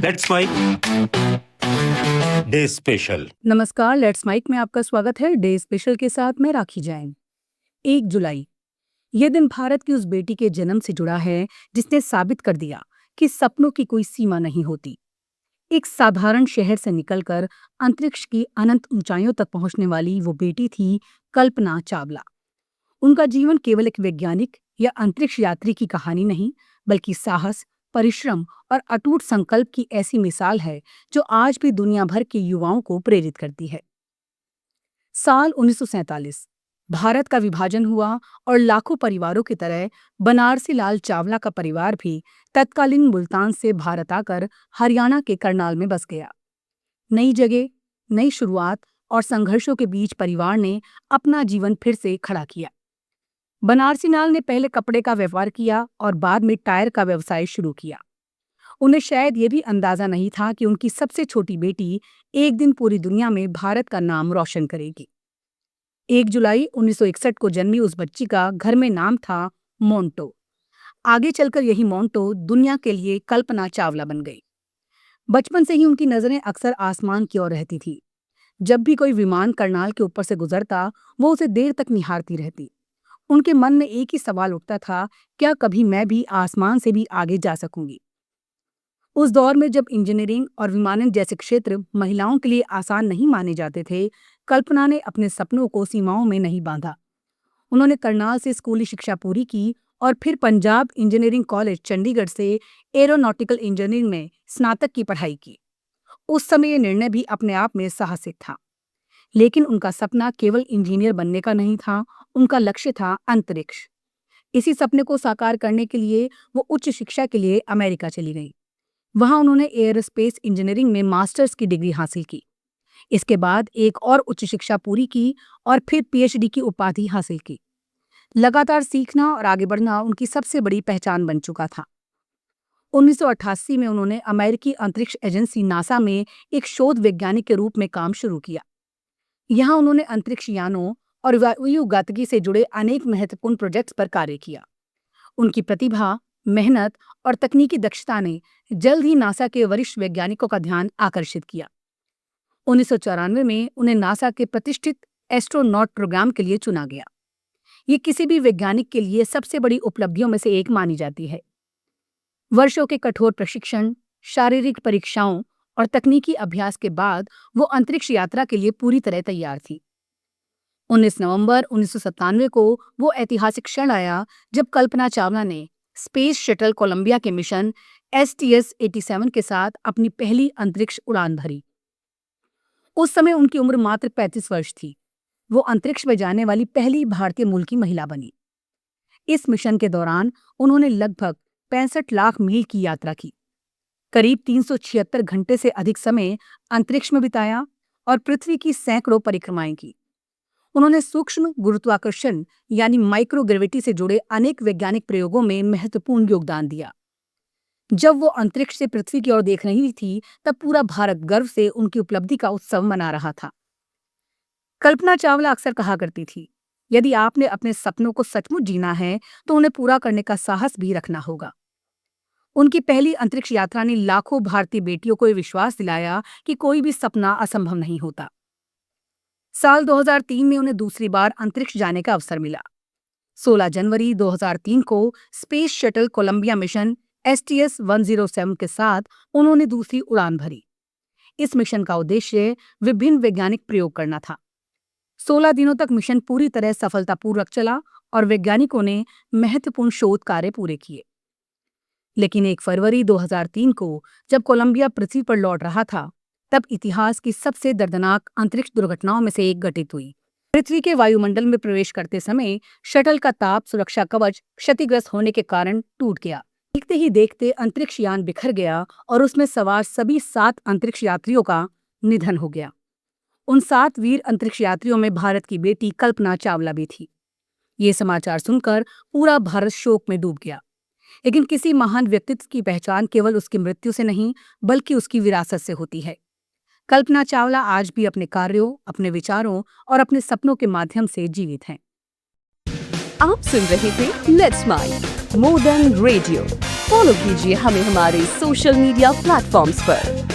Let's mic day special. नमस्कार, let's mic में आपका स्वागत है। डे स्पेशल के साथ मैं राखी जैन। 1 जुलाई यह दिन भारत की उस बेटी के जन्म से जुड़ा है जिसने साबित कर दिया कि सपनों की कोई सीमा नहीं होती। एक साधारण शहर से निकलकर अंतरिक्ष की अनंत ऊंचाइयों तक पहुंचने वाली वो बेटी थी कल्पना चावला। उनका जीवन केवल एक वैज्ञानिक या अंतरिक्ष यात्री की कहानी नहीं, बल्कि साहस, परिश्रम और अटूट संकल्प की ऐसी मिसाल है जो आज भी दुनिया भर के युवाओं को प्रेरित करती है। साल 1947 भारत का विभाजन हुआ और लाखों परिवारों की तरह बनारसी लाल चावला का परिवार भी तत्कालीन मुल्तान से भारत आकर हरियाणा के करनाल में बस गया। नई जगह, नई शुरुआत और संघर्षों के बीच परिवार ने अपना जीवन फिर से खड़ा किया। बनारसी लाल ने पहले कपड़े का व्यापार किया और बाद में टायर का व्यवसाय शुरू किया। उन्हें शायद ये भी अंदाजा नहीं था कि उनकी सबसे छोटी बेटी एक दिन पूरी दुनिया में भारत का नाम रोशन करेगी। 1 जुलाई 1961 को जन्मी उस बच्ची का घर में नाम था मोंटो। आगे चलकर यही मोंटो दुनिया के लिए कल्पना चावला बन गई। बचपन से ही उनकी नजरें अक्सर आसमान की ओर रहती थी। जब भी कोई विमान करनाल के ऊपर से गुजरता, वो उसे देर तक निहारती रहती। उनके मन में एक ही सवाल उठता था, क्या कभी मैं भी आसमान से भी आगे जा सकूंगी। उस दौर में जब इंजीनियरिंग और विमानन जैसे क्षेत्र महिलाओं के लिए आसान नहीं माने जाते थे, कल्पना ने अपने सपनों को सीमाओं में नहीं बांधा। उन्होंने करनाल से स्कूली शिक्षा पूरी की और फिर पंजाब इंजीनियरिंग कॉलेज चंडीगढ़ से एरोनॉटिकल इंजीनियरिंग में स्नातक की पढ़ाई की। उस समय ये निर्णय भी अपने आप में साहसिक था, लेकिन उनका सपना केवल इंजीनियर बनने का नहीं था, उनका लक्ष्य था अंतरिक्ष। इसी सपने को साकार करने के लिए वो उच्च शिक्षा के लिए अमेरिका चली गई। वहां उन्होंने एयरोस्पेस इंजीनियरिंग में मास्टर्स की डिग्री हासिल की। इसके बाद एक और उच्च शिक्षा पूरी की और फिर पीएचडी की उपाधि हासिल की। लगातार सीखना और आगे बढ़ना उनकी सबसे बड़ी पहचान बन चुका था। 1988 में उन्होंने अमेरिकी अंतरिक्ष एजेंसी नासा में एक शोध वैज्ञानिक के रूप में काम शुरू किया। यहाँ उन्होंने अंतरिक्ष यानों और वायुगतिकी से जुड़े अनेक महत्वपूर्ण प्रोजेक्ट्स पर कार्य किया। उनकी प्रतिभा, मेहनत और तकनीकी दक्षता ने जल्द ही नासा के वरिष्ठ वैज्ञानिकों का ध्यान आकर्षित किया। 1994 में उन्हें नासा के प्रतिष्ठित एस्ट्रोनॉट प्रोग्राम के लिए चुना गया। ये किसी भी वैज्ञानिक के लिए सबसे बड़ी उपलब्धियों में से एक मानी जाती है। वर्षों के कठोर प्रशिक्षण, शारीरिक परीक्षाओं और तकनीकी अभ्यास के बाद वो अंतरिक्ष यात्रा के लिए पूरी तरह तैयार थी। 19 नवंबर 1997 को वो ऐतिहासिक क्षण आया जब कल्पना चावला ने स्पेस शटल कोलंबिया के मिशन STS-87 के साथ अपनी पहली अंतरिक्ष उड़ान भरी। उस समय उनकी उम्र मात्र 35 वर्ष थी। वो अंतरिक्ष में जाने वाली पहली भारतीय मूल की महिला बनी। इस मिशन के दौरान उन्होंने लगभग 65 लाख मील की यात्रा की, करीब 376 घंटे से अधिक समय अंतरिक्ष में बिताया और पृथ्वी की सैकड़ों परिक्रमाएं की। उन्होंने सूक्ष्म गुरुत्वाकर्षण यानी माइक्रोग्रेविटी से जुड़े अनेक वैज्ञानिक प्रयोगों में महत्वपूर्ण योगदान दिया। जब वो अंतरिक्ष से पृथ्वी की ओर देख रही थी, तब पूरा भारत गर्व से उनकी उपलब्धि का उत्सव मना रहा था। कल्पना चावला अक्सर कहा करती थी, यदि आपने अपने सपनों को सचमुच जीना है तो उन्हें पूरा करने का साहस भी रखना होगा। उनकी पहली अंतरिक्ष यात्रा ने लाखों भारतीय बेटियों को ये विश्वास दिलाया कि कोई भी सपना असंभव नहीं होता। साल 2003 में उन्हें दूसरी बार अंतरिक्ष जाने का अवसर मिला। 16 जनवरी 2003 को space shuttle Columbia mission STS-107 के साथ उन्होंने दूसरी उड़ान भरी। इस मिशन का उद्देश्य विभिन्न वैज्ञानिक प्रयोग करना था। 16 दिनों तक मिशन पूरी तरह सफलतापूर्वक चला और वैज्ञानिकों ने महत्वपूर्ण शोध कार्य पूरे किए। लेकिन 1 फरवरी 2003 को जब कोलंबिया पृथ्वी पर लौट रहा था, तब इतिहास की सबसे दर्दनाक अंतरिक्ष दुर्घटनाओं में से एक घटित हुई। पृथ्वी के वायुमंडल में प्रवेश करते समय शटल का ताप सुरक्षा कवच क्षतिग्रस्त होने के कारण टूट गया। देखते ही देखते अंतरिक्ष यान बिखर गया और उसमें सवार सभी 7 अंतरिक्ष यात्रियों का निधन हो गया। उन 7 वीर अंतरिक्ष यात्रियों में भारत की बेटी कल्पना चावला भी थी। ये समाचार सुनकर पूरा भारत शोक में डूब गया। लेकिन किसी महान व्यक्तित्व की पहचान केवल उसकी मृत्यु से नहीं, बल्कि उसकी विरासत से होती है। कल्पना चावला आज भी अपने कार्यों, अपने विचारों और अपने सपनों के माध्यम से जीवित हैं। आप सुन रहे थे let's mic more than radio. Follow कीजिए हमें हमारे सोशल मीडिया प्लेटफॉर्म्स पर।